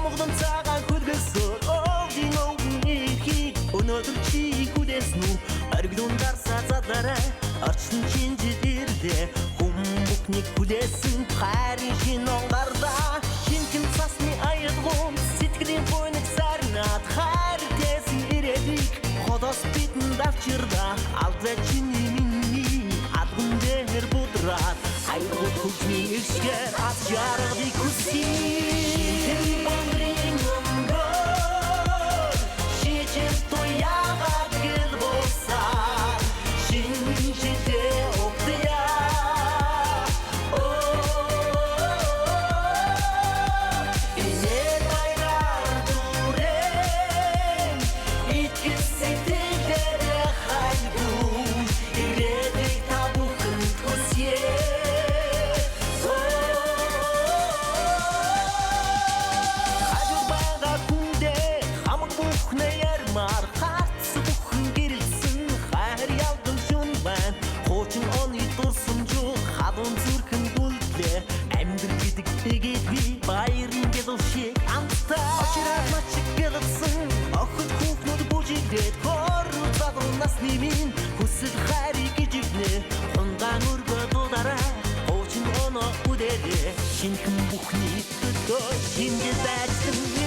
Онгодон цагаан хөлгөсөөр овдын өвгөн ихийг өнөөдөр чи хүлээсэн үү? Оргидун дарсаа задараа орчин чинжид ирлээ. Хүмүүхнийг хүлээсэн хайрын шин онгардаа шинхэн цасны аялгуун сэтгэлийн буйныг сарнаад хайр дэсэн ирээдийг ходос бидэнд авчирда алдаа чиний миний адган дээр будраад хайрууд хөгжмийн ишгээр аз жаргалыг хүсье. Бондрын өмгөө шийдэл туяагаад гэл босаа шинжидээ өгдöya. Баярын гэдушиг амтаа очираад мачиг гэлсэн охид хүүхнүүд бүжиглээд хоруу загвар насны минь хүсэл хайрыг гжигнэ хунгаан өргөө дудараа хуучин оноо үдэрээ шинхэн бүхний төлөө шинжил байсан